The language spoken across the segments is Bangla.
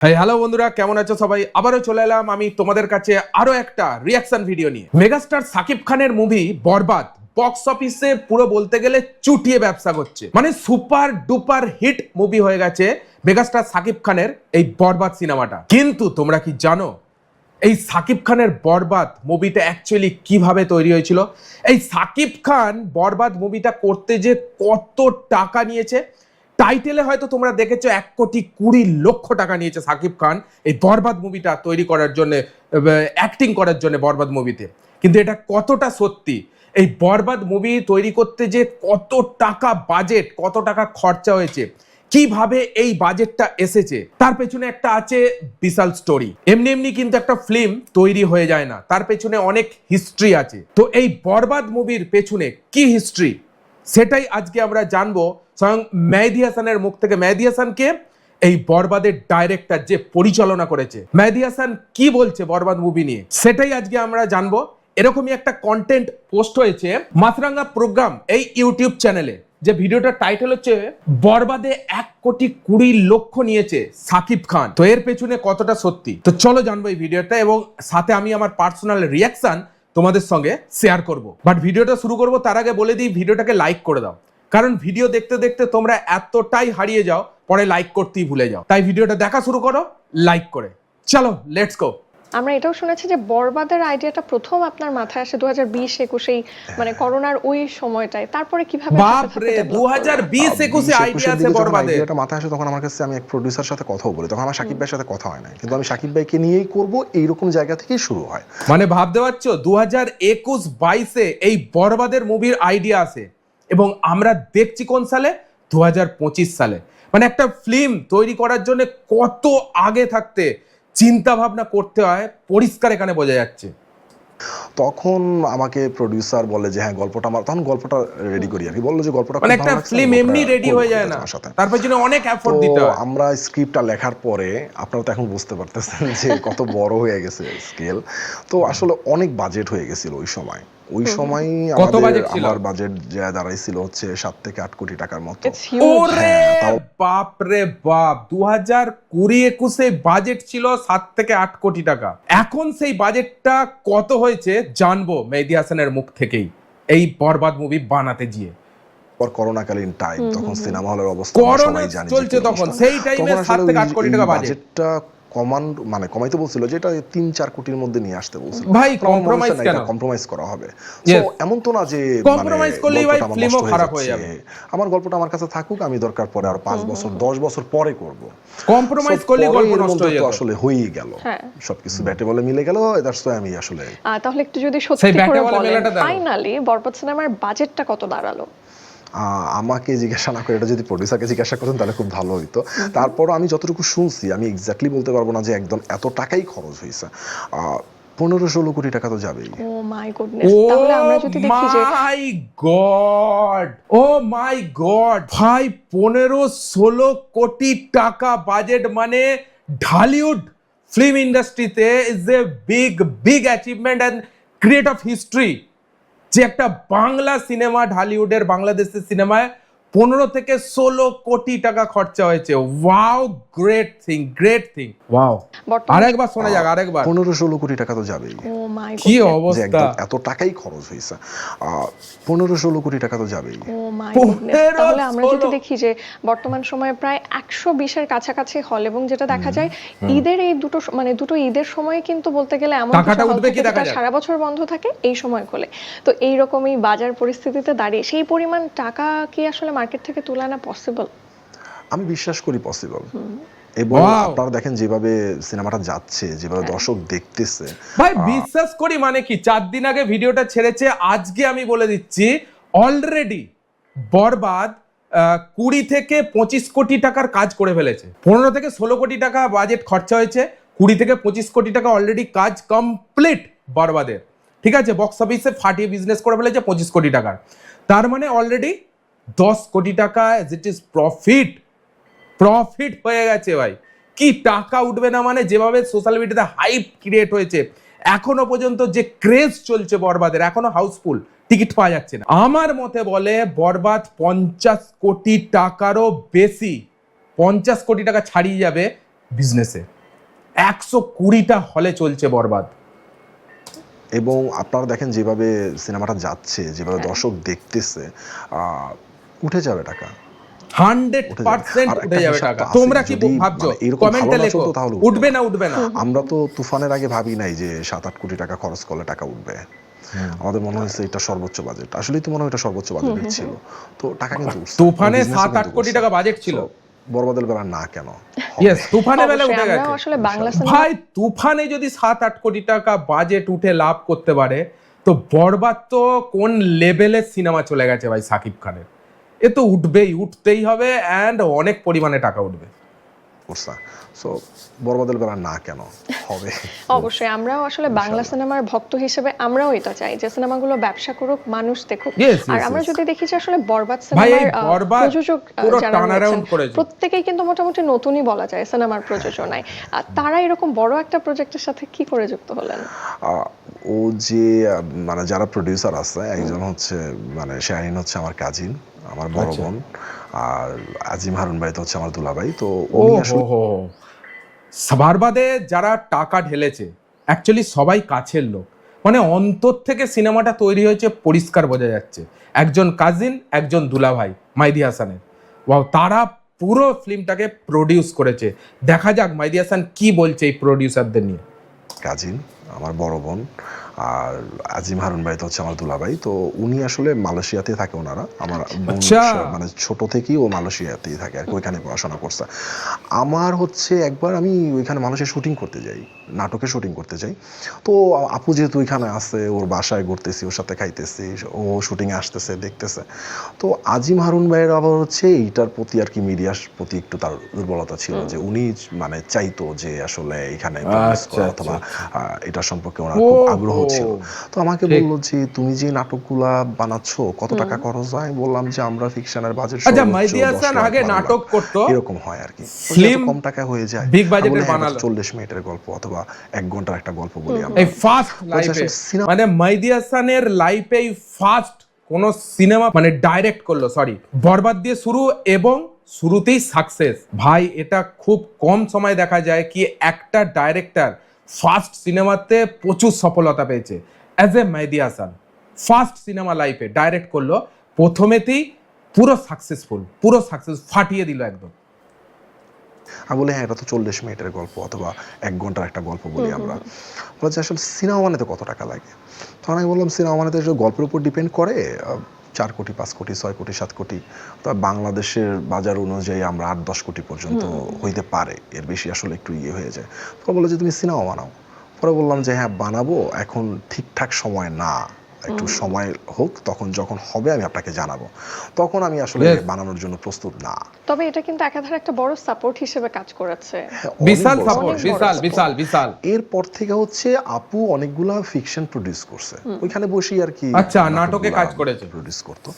হ্যালো বন্ধুরা, কেমন আছো সবাই? আবারও চলে এলাম আমি তোমাদের কাছে আরো একটা রিয়াকশন ভিডিও নিয়ে। মেগাস্টার সাকিব খানের মুভি বরবাদ বক্স অফিসে পুরো বলতে গেলে চুটিয়ে ব্যবসা করছে, মানে সুপার ডুপার হিট মুভি হয়ে গেছে মেগাস্টার সাকিব খানের এই বরবাদ সিনেমাটা। কিন্তু তোমরা কি জানো এই সাকিব খানের বরবাদ মুভিটা অ্যাকচুয়ালি কিভাবে তৈরি হয়েছিল? এই সাকিব খান বরবাদ মুভিটা করতে যে কত টাকা নিয়েছে, টাইটেলে হয়তো তোমরা দেখেছো 1,20,00,00,000 টাকা নিয়েছে সাকিব খান এই বরবাদ মুভিটা তৈরি করার জন্য, অ্যাক্টিং করার জন্য বরবাদ মুভিতে। কিন্তু এটা কতটা সত্যি? এই বরবাদ মুভি তৈরি করতে যে কত টাকা বাজেট, কত টাকা খরচা হয়েছে, কিভাবে এই বাজেটটা এসেছে, তার পেছনে একটা আছে বিশাল স্টোরি। এমনি এমনি কিন্তু একটা ফিল্ম তৈরি হয়ে যায় না, তার পেছনে অনেক হিস্ট্রি আছে। তো এই বরবাদ মুভির পেছনে কি হিস্ট্রি, সেটাই আজকে আমরা জানবো স্বয়ং মেহেদী হাসানের মুখ থেকে। মেহেদী হাসানকে এই বরবাদের ডাইরেক্টর যে পরিচালনা করেছে, মেহেদী হাসান কি বলছে বরবাদ মুভি নিয়ে, সেটাই আজকে আমরা জানবো। এরকমই একটা কন্টেন্ট পোস্ট হয়েছে মাছরাঙ্গা প্রোগ্রাম এই ইউটিউব চ্যানেলে, যে ভিডিওটার টাইটেল হচ্ছে বরবাদে 1,20,00,000 নিয়েছে সাকিব খান। তো এর পেছনে কতটা সত্যি, তো চলো জানবো এই ভিডিওটা, এবং সাথে আমি আমার পার্সোনাল রিয়াকশন তোমাদের সঙ্গে শেয়ার করব। বাট ভিডিওটা শুরু করব তার আগে বলে দিই, ভিডিওটাকে লাইক করে দাও, কারণ ভিডিও দেখতে দেখতে তোমরা এতটাই হারিয়ে যাও, পরে লাইক করতেই ভুলে যাও। তাই ভিডিওটা দেখা শুরু করো লাইক করে। চলো লেটস গো। আমরা এটাও শুনেছি যে বরবাদের আইডিয়াটা প্রথম আপনার মাথায় আসে 2020-21 মানে করোনার ওই সময়টায়, তারপরে কিভাবে বাপ রে 2020-21 আইডিয়া আছে বরবাদে। আইডিয়াটা মাথায় আসে তখন আমার কাছে, আমি এক প্রোডিউসার সাথে কথাও বলি, তখন আমার সাকিব ভাইয়ের সাথে কথা হয় না, কিন্তু আমি সাকিব ভাইকে নিয়েই করব এইরকম জায়গা থেকেই শুরু হয়। মানে ভাবতে পারছো 2021-22-এ এই বরবাদের মুভির আইডিয়া আসে, এবং আমরা দেখছি কোন সালে? 2025 সালে। মানে একটা ফিল্ম তৈরি করার জন্য কত আগে থাকতে চিন্তা ভাবনা করতে হয়, পরিষ্কার এখানে বোঝা যাচ্ছে। তখন আমাকে প্রোডিউসার বলে যে হ্যাঁ গল্পটা আমার, তখন গল্পটা রেডি করি আর কি, বললো যে গল্পটা মানে একটা ফিল্ম এমনি রেডি হয়ে যায় না, তার পেছনে অনেক এফোর্ট দিতে হয়। আমরা স্ক্রিপ্টটা লেখার পরে আপনারা তো এখন বুঝতে পারতেছেন যে কত বড় হয়ে গেছে স্কেল। তো আসলে অনেক বাজেট হয়ে গেছিল ওই সময়। ওই সময় আমার বাজেট যা দাঁড়াইছিল হচ্ছে 7 থেকে 8 কোটি টাকার মতো। ওরে বাপ রে বাপ, 2020-21 বাজেট ছিল 7 থেকে 8 কোটি টাকা। এখন সেই বাজেটটা কত হয়েছে জানবো মেহেদী হাসানের মুখ থেকেই এই বরবাদ মুভি বানাতে গিয়ে। করোনাকালীন টাইম, তখন সিনেমা হলের অবস্থা সবাই জানে চলছে, তখন সেই টাইমে 7 থেকে 8 কোটি টাকা বাজেটটা কমাইতে বলছিল, যেটা 3-4 কোটির মধ্যে নিয়ে আসতে বলছিল। ভাই কম্প্রোমাইজ কেন? কম্প্রোমাইজ করা হবে। সো এমন তো না যে কম্প্রোমাইজ করলেই ভাই ফিল্মও খারাপ হয়ে যাবে। আমার গল্পটা আমার কাছে থাকুক, আমি দরকার পরে আর 5 বছর 10 বছর পরে করব। কম্প্রোমাইজ করলে গল্প নষ্ট হয়ে যাবে। আসলে হয়েই গেল, সবকিছু ব্যাটে বলে মিলে গেল। দ্যাটস ওয়াই আমি আসলে তাহলে একটু যদি সত্যি করে বলেন ফাইনালি বরবাদ সিনেমার বাজেটটা কত দাঁড়ালো? আমাকে জিজ্ঞাসা না করে এটা যদি প্রডিউসারকে জিজ্ঞাসা করতেন তাহলে খুব ভালো হইতো। তারপরও আমি যতটুকু শুনছি, আমি এক্স্যাক্টলি বলতে পারবো না যে একদম এত টাকাই খরচ হয়েছে। 15-16 কোটি টাকা তো যাবেই। ও মাই গডনেস। তাহলে আমরা যদি দেখি যে ও মাই গড ভাই, 15-16 কোটি টাকা বাজেট, মানে ঢালিউড ফিল্ম ইন্ডাস্ট্রিতে is a big achievement and create of history, যে একটা বাংলা সিনেমা, ঢালিউডের বাংলাদেশের সিনেমায় 15 থেকে 16 কোটি টাকা খরচা হয়েছে। Wow, great thing, great thing. Wow, আরেকবার শোনা যাক, আরেকবার। 15-16 কোটি টাকা তো যাবেই। ও মাই গড, কি অবস্থা, এত টাকাই খরচ হয়েছে। 15-16 কোটি টাকা তো যাবেই। ও মাই গডনেস। তাহলে আমরা যদি দেখি যে বর্তমান সময়ে প্রায় 120-এর কাছাকাছি হল, এবং যেটা দেখা যায় ঈদের এই দুটো ঈদের সময় কিন্তু বলতে গেলে এমন টাকাটা উঠবে কি দেখা যায়, সারা বছর বন্ধ থাকে এই সময় করে। তো এই রকমই বাজার পরিস্থিতিতে দাঁড়িয়ে সেই পরিমাণ টাকা কি আসলে মার্কেট থেকে তুলে আনা পসিবল? আমি বিশ্বাস করি পসিবল। এবং আপনারা দেখেন যেভাবে সিনেমাটা যাচ্ছে, যেভাবে দর্শক দেখতেছে, ভাই বিশ্বাস করি মানে কি, 4 দিন আগে ভিডিওটা ছেড়েছে, আজকে আমি বলে দিচ্ছি অলরেডি বরবাদ 20 থেকে 25 কোটি টাকার কাজ করে ফেলেছে। 15 থেকে 16 কোটি টাকা বাজেট খরচা হয়েছে, 20 থেকে 25 কোটি টাকা অলরেডি কাজ কমপ্লিট বরবাদের। ঠিক আছে, বক্স অফিসে ফাটিয়ে বিজনেস করে ফেলেছে 25 কোটি টাকার। তার মানে অলরেডি 10 কোটি টাকা ইট ইজ প্রফিট হয়ে গেছে ভাই। কি টাকা উঠবে না, মানে যেভাবে সোশ্যাল মিডিয়াতে হাইপ ক্রিয়েট হয়েছে, এখনো পর্যন্ত যে ক্রেজ চলছে বরবাদের, এখনো হাউসফুল, টিকিট পাওয়া যাচ্ছে না। আমার মতে বলে বরবাদ 50 কোটি টাকারও বেশি, 50 কোটি টাকা ছাড়িয়ে যাবে বিজনেসে। 120টা হলে চলছে বরবাদ। এবং আপনারা দেখেন যেভাবে সিনেমাটা যাচ্ছে, যেভাবে দর্শক দেখতেছে, উঠে যাবে টাকা, 100% আর উঠে একটা যাবে হিসাব টাকা। তো আছে, তোমরা কি যদি ভাবছো? মানে এরকম কমেন্টে ভালো না লেখো চলতো তাহলে উঠবে না উঠবে না। আমরা তো তুফানের আগে ভাবি নাই যে 7-8 কোটি টাকা খরচ করলে টাকা উঠবে। আমাদের মনে হয়েছে এটা সর্বোচ্চ বাজেট, আসলেই তো মনে হয় এটা সর্বোচ্চ বাজেটের ছিল। তো টাকা কিন্তু উঠছে, তুফানে business ও 7-8 কিন্তু কোটি করছে। টাকা বাজেট ছিল। So, বরবাদের বেলা না কেন হবে? ইয়েস, তুফানের বেলা অবশ্যই উঠে আমরাও গেছে আসলে বাংলা সিনেমা ভাই। তুফানে যদি 7-8 কোটি টাকা বাজেট উঠে লাভ করতে পারে, তো বরবাদ তো কোন লেভেলের সিনেমা চলে গেছে ভাই সাকিব খানের। এ তো উঠবেই, উঠতেই হবে, অ্যান্ড অনেক পরিমাণে টাকা উঠবে। সো বরবাদের বেলা না কেন হবে? অবশ্যই আমরাও আসলে বাংলা সিনেমার ভক্ত হিসেবে আমরাও এটা চাই যে সিনেমাগুলো ব্যবসা করুক, মানুষ দেখুক। আর আমরা যদি দেখি যে আসলে বরবাদ সিনেমার প্রযোজক যারা রয়েছেন প্রত্যেকেই কিন্তু মোটামুটি নতুনই বলা যায় সিনেমার প্রযোজনায়। তারা এরকম বড় একটা প্রজেক্টের সাথে কি করে যুক্ত হলেন? ও যে মানে যারা প্রডিউসার আছে, একজন হচ্ছে মানে শাহিন হচ্ছে আমার কাজিন, আমার বড় বোন, আর আজিম হারুন ভাই তো হচ্ছে আমার দুলাভাই। তো উনি আসলে বরবাদে যারা টাকা ঢেলেছে অ্যাকচুয়ালি সবাই কাছের লোক, মানে অন্তর থেকে সিনেমাটা তৈরি হয়েছে পরিষ্কার বোঝা যাচ্ছে। একজন কাজিন, একজন দুলাভাই মাইদি হাসানের। ওয়াও, তারা পুরো ফিল্মটাকে প্রডিউস করেছে। দেখা যাক মাইদি হাসান কি বলছে এই প্রডিউসারদের নিয়ে। কাজিন আমার বড় বোন, আর আজিম হারুন ভাই তো হচ্ছে আমার দুলাভাই। তো উনি আসলে মালয়েশিয়াতে থাকে, ওনারা আমার বোন মানে ছোট থেকেই ও মালয়েশিয়াতেই থাকে আর কি, ওইখানে পড়াশোনা করছে। আমার হচ্ছে একবার আমি ওইখানে মালয়েশিয়া শুটিং করতে যাই, নাটকে শুটিং করতে যাই। তো আপু যেহেতু ওইখানে আছে, ওর বাসায় ঘুরতেছি, ওর সাথে খাইতেছি, ও শুটিংয়ে আসতেছে, দেখতেছে। তো আজিম হারুন ভাইয়ের আবার হচ্ছে এইটার প্রতি আর কি, মিডিয়ার প্রতি একটু তার দুর্বলতা ছিল, যে উনি মানে চাইতো যে আসলে এখানে অথবা এটা সম্পর্কে ওনার খুব আগ্রহ ছিল। তো আমাকে বললো যে তুমি যে নাটকগুলা বানাচ্ছ কত টাকা খরচ হয়? বললাম যে আমরা ফিকশনের বাজেট মাইদি হাসান আগে নাটক করতো, এরকম হয় আর কি, কম টাকা হয়ে যায়, বিগ বাজেটের বানালো 40 মিনিটের গল্প অথবা 1 ঘন্টার একটা গল্প বলি আমরা। এই ফার্স্ট লাইফে মানে মাইদি হাসানের লাইফে ফার্স্ট কোন সিনেমা মানে ডাইরেক্ট করলো, সরি বরবাদ দিয়ে শুরু, এবং শুরুতেই সাকসেস। ভাই এটা খুব কম সময় দেখা যায় কি একটা ডাইরেক্টর ফার্স্ট সিনেমাতে প্রচুর সফলতা পেয়েছে। As a Maidi Hasan first cinema লাইফে ডাইরেক্ট করলো, প্রথমেতেই পুরো সাকসেস, ফাটিয়ে দিল একদম। আমি বলি হ্যাঁ, এটা তো 40 মিনিটের গল্প অথবা 1 ঘন্টার একটা গল্প বলি আমরা। বলে যে আসলে সিনেমা বানাতে কত টাকা লাগে? তখন আমি বললাম সিনেমা বানাতে গল্পের উপর ডিপেন্ড করে, 4 কোটি, 5 কোটি, 6 কোটি, 7 কোটি। তা বাংলাদেশের বাজার অনুযায়ী আমরা 8-10 কোটি পর্যন্ত হইতে পারে, এর বেশি আসলে একটু হয়ে যায়। পরে বললো যে তুমি সিনেমা বানাও। পরে বললাম যে হ্যাঁ বানাবো, এখন ঠিকঠাক সময় না, একটু সময় হোক, তখন যখন হবে আমি আপনাকে জানাবো। তখন আমি আসলে বানানোর জন্য প্রস্তুত না। তবে এটা কিন্তু একাধারে একটা বড় সাপোর্ট হিসেবে কাজ করেছে, বিশাল সাপোর্ট, বিশাল। এরপর থেকে হচ্ছে আপু অনেকগুলা ফিকশন প্রডিউস করছে, ওইখানে বসেই আর কি আচ্ছা নাটকে কাজ করেছে, প্রডিউস করতো।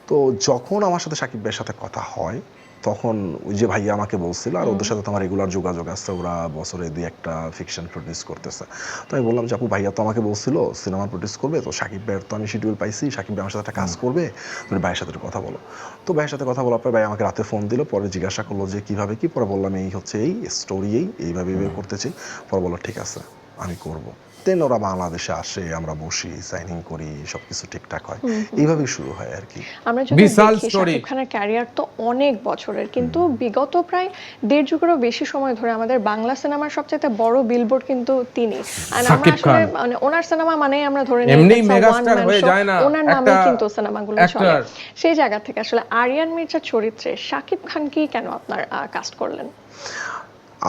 তো যখন আমার সাথে সাকিব ভাইয়ের সাথে কথা হয়, তখন ওই যে ভাইয়া আমাকে বলছিল, আর ওদের সাথে তো আমার রেগুলার যোগাযোগ আছে, ওরা বছরে 2-1টা ফিকশন প্রডিউস করতেছে। তো আমি বললাম যে আপু ভাইয়া তো আমাকে বলছিল সিনেমা প্রডিউস করবে, তো সাকিব ভাইয়ের তো আমি শিডিউল পাইছি, সাকিব ভাই আমার সাথে একটা কাজ করবে, তুমি ভাইয়ের সাথে কথা বলো। তো ভাইয়ের সাথে কথা বলার পর ভাই আমাকে রাতে ফোন দিল, পরে জিজ্ঞাসা করলো যে কিভাবে কি, পরে বললাম এই হচ্ছে এই স্টোরি, এইভাবে করতেছি। পরে বললো ঠিক আছে আমি করবো। দেন ওরা বাংলাদেশে আসে, আমরা বসি, সাইনিং করি, সবকিছু ঠিকঠাক হয়, এইভাবেই শুরু হয় আর কি। আমরা যদি দেখি শাকিব খানের ক্যারিয়ার তো অনেক বছরের, কিন্তু বিগত প্রায় 1.5 যুগেরও বেশি সময় ধরে আমাদের বাংলা সিনেমার সবচেয়ে বড় বিলবোর্ড কিন্তু তিনি। আর আমরা আসলে মানে ওনার সিনেমা মানেই আমরা ধরে নিই এমনি মেগাস্টার হয়ে যায় না, ওনার নামে কিন্তু সিনেমাগুলো চলে। সেই জায়গা থেকে আসলে আরিয়ান মির্জার চরিত্রে শাকিব খানকে কেন আপনার কাস্ট করলেন?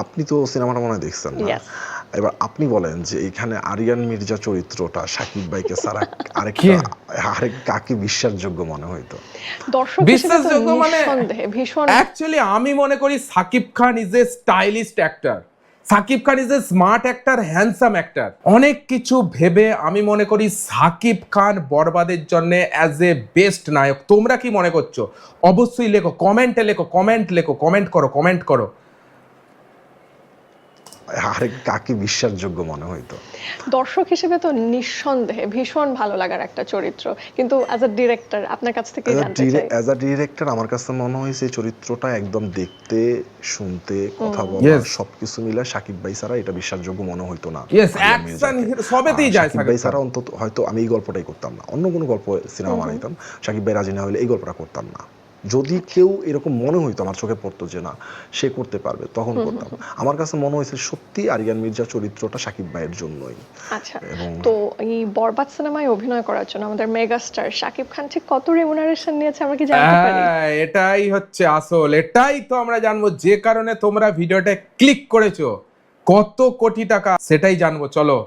আপনি তো সিনেমাটা মনে হয় দেখছেন না? এবার আপনি বলেন যে এখানে আরিয়ান মির্জা চরিত্রটা সাকিব ভাইকে ছাড়া আরেক কাকে বিশ্বাসযোগ্য মনে হইতো? দর্শক বিশ্বাসযোগ্য মানে ভীষণ। অ্যাকচুয়ালি আমি মনে করি Shakib Khan is a stylist actor, Shakib Khan is a smart actor, handsome actor. অনেক কিছু ভেবে আমি মনে করি সাকিব খান বরবাদের জন্য অ্যাজ এ বেস্ট নায়ক। তোমরা কি মনে করছো? অবশ্যই লেখো, কমেন্টে লেখো, কমেন্ট করো। আরে কাকে বিশ্বাসযোগ্য মনে হইতো? দর্শক হিসেবে তো নিঃসন্দেহে ভীষণ ভালো লাগার একটা চরিত্র, কিন্তু অ্যাজ আ ডিরেক্টর আপনার কাছ থেকে জানতে চাই। অ্যাজ আ ডিরেক্টর আমার কাছে মনে হয়েছে এই চরিত্রটা একদম দেখতে, শুনতে, কথা বলা সবকিছু মিলে সাকিব ভাই ছাড়া এটা বিশ্বাসযোগ্য মনে হইতো না। অ্যাকশন সবেতেই যায় সাকিব ভাই ছাড়া অন্তত হয়তো আমি এই গল্পটাই করতাম না, অন্য কোনো গল্প সিনেমা বানাইতাম, সাকিব ভাই রাজি না হলে এই গল্পটা করতাম না। যদি কেউ এরকম মনে হইতো, আমার চোখে পড়তো যে না সে করতে পারবে, তখন করতাম। আমার কাছে মনে হয়েছে সত্যি আরিয়ান মির্জা চরিত্রটা সাকিব ভাইয়ের জন্যই। আচ্ছা, তো এই বরবাদ সিনেমায় অভিনয় করার জন্য আমাদের মেগাস্টার শাকিব খান ঠিক কত রেমুনারেশন নিয়েছে আমরা কি জানতে পারি? এটাই হচ্ছে আসল, এটাই তো আমরা জানবো, যে কারণে তোমরা ভিডিওটা ক্লিক করেছো। কত কোটি টাকা সেটাই জানবো, চলো।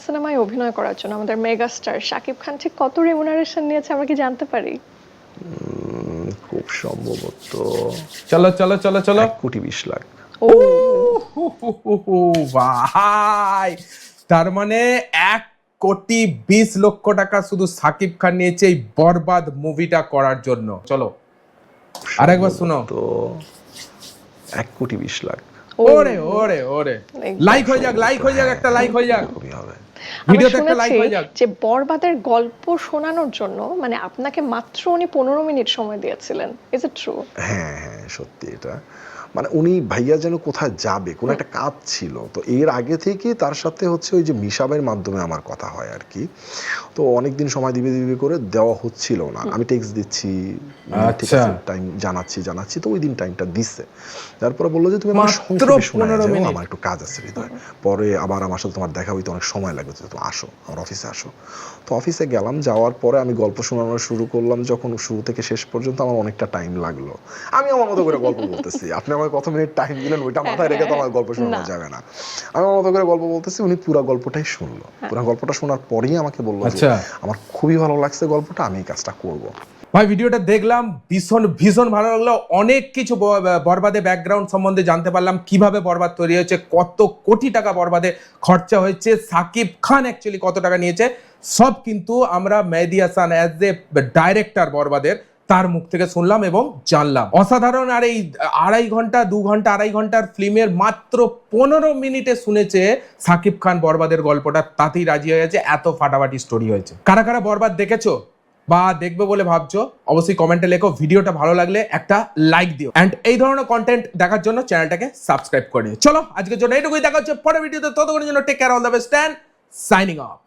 সিনেমায় অভিনয় করার জন্য আমাদের মেগাস্টার শাকিব খান ঠিক কত রেমুনারেশন নিয়েছে আমরা কি জানতে পারি? খুব সম্ভবত চলো চলো চলো চলো 1,20,00,000। ও ভাই, তার মানে 1,20,00,000 টাকা শুধু সাকিব খান নিয়েছে এই বরবাদ মুভিটা করার জন্য। চলো আরেকবার শুনো। তো 1,20,00,000। ওরে ওরে ওরে, লাইক হয়ে যাক, লাইক হয়ে যাক, একটা লাইক হয়ে যাক, খুবই হবে। ভিডিওতে একটা লাইক হয়ে যাক। যে বরবাদের গল্প শোনানোর জন্য মানে আপনাকে মাত্র উনি 15 মিনিট সময় দিয়েছিলেন, ইজ ইট ট্রু? হ্যাঁ হ্যাঁ, সত্যি এটা। মানে উনি ভাইয়া যেন কোথায় যাবে, কোন একটা কাজ ছিল, তো এর আগে থেকে তার সাথে হচ্ছে ওই যে মিশাবের মাধ্যমে আমার কথা হয় আর কি। তো অনেকদিন সময় দিবে দিবে করে দেওয়া হচ্ছিল না, আমি টেক্সট দিচ্ছি, ঠিক আছে টাইম জানাচ্ছি, তো ওই দিন টাইমটা দিচ্ছে। তারপরে বললো যে তুমি আমার সংক্ষেপে শোনায় যাও, আমার একটু কাজ আছে হৃদয়, পরে আবার আমার সাথে তোমার দেখা হইতে অনেক সময় লাগবে, তুমি আসো আমার অফিসে আসো। তো অফিসে গেলাম, যাওয়ার পরে আমি গল্প শোনানো শুরু করলাম, যখন শুরু থেকে শেষ পর্যন্ত আমার অনেকটা টাইম লাগলো। আমি আমার মতো করে গল্প বলতেছি, আপনি আমাকে কত মিনিট টাইম দিলেন ওইটা মাথায় রেখে তো আমার গল্প শোনানো যাবে না। আমি আমার মতো করে গল্প বলতেছি, উনি পুরো গল্পটাই শুনলো। পুরো গল্পটা শোনার পরেই আমাকে বললো যে আমার খুবই ভালো লাগছে গল্পটা, আমি এই কাজটা করব। ভাই ভিডিওটা দেখলাম, ভীষণ ভীষণ ভালো লাগলো। অনেক কিছু বরবাদে ব্যাকগ্রাউন্ড সম্বন্ধে জানতে পারলাম, কিভাবে বরবাদ তৈরি হয়েছে, কত কোটি টাকা বরবাদে খরচা হয়েছে, সাকিব খান অ্যাকচুয়ালি কত টাকা নিয়েছে, সব কিন্তু আমরা মেহেদী হাসান অ্যাজ এ ডাইরেক্টর বরবাদের তার মুখ থেকে শুনলাম এবং জানলাম। অসাধারণ। আর এই 2 ঘন্টার ফিল্মের মাত্র 15 মিনিটে শুনেছে সাকিব খান বরবাদের গল্পটা, তাতেই রাজি হয়ে গেছে। এত ফাটাফাটি স্টোরি হয়েছে। কারা কারা বরবাদ দেখেছো বা দেখবে বলে ভাবছো অবশ্যই কমেন্টে লেখো। ভিডিওটা ভালো লাগলে একটা লাইক দিও, এন্ড এই ধরনের কন্টেন্ট দেখার জন্য চ্যানেলটাকে সাবস্ক্রাইব করে নিও। চলো আজকের জন্য এইটুকুই, দেখা হচ্ছে পরের ভিডিওতে। ততক্ষণের জন্য take care, all the best and signing of.